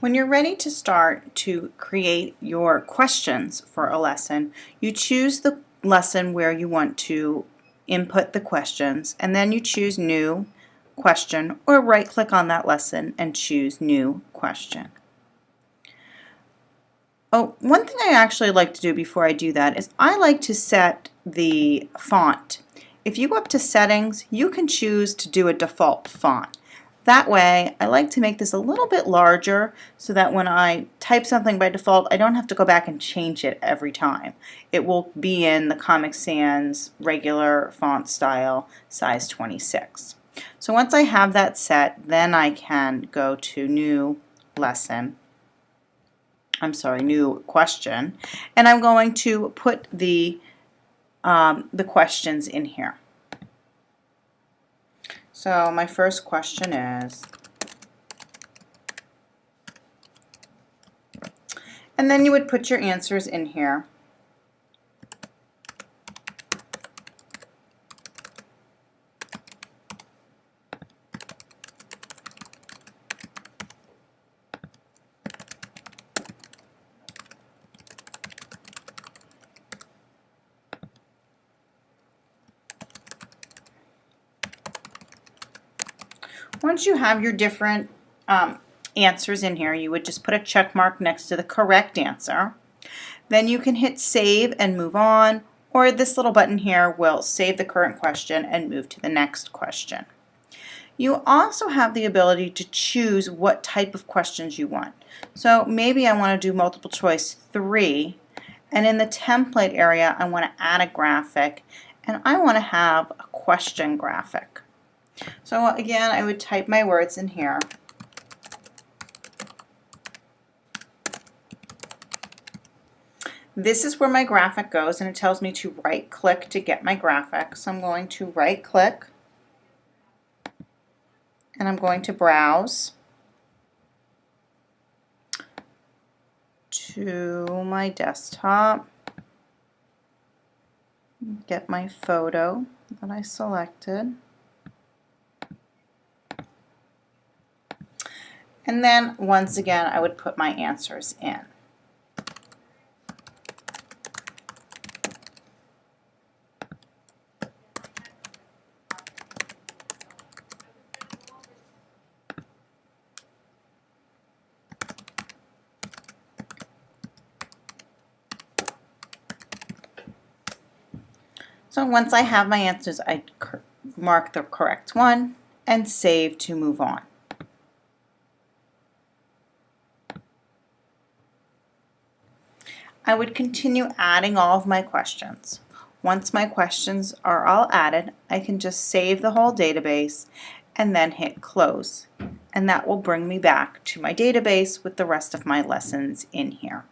When you're ready to start to create your questions for a lesson, you choose the lesson where you want to input the questions, and then you choose New Question, or right-click on that lesson and choose New Question. Oh, one thing I actually like to do before I do that is I like to set the font. If you go up to Settings, you can choose to do a default font. That way, I like to make this a little bit larger so that when I type something by default, I don't have to go back and change it every time. It will be in the Comic Sans regular font style, size 26. So once I have that set, then I can go to New Question, and I'm going to put the questions in here. So my first question is, and then you would put your answers in here. Once you have your different answers in here, you would just put a check mark next to the correct answer. Then you can hit save and move on, or this little button here will save the current question and move to the next question. You also have the ability to choose what type of questions you want. So maybe I want to do multiple choice 3, and in the template area I want to add a graphic, and I want to have a question graphic. So again, I would type my words in here. This is where my graphic goes, and it tells me to right-click to get my graphic. So I'm going to right-click, and I'm going to browse to my desktop, get my photo that I selected. And then once again, I would put my answers in. So once I have my answers, I mark the correct one and save to move on. I would continue adding all of my questions. Once my questions are all added, I can just save the whole database and then hit close. And that will bring me back to my database with the rest of my lessons in here.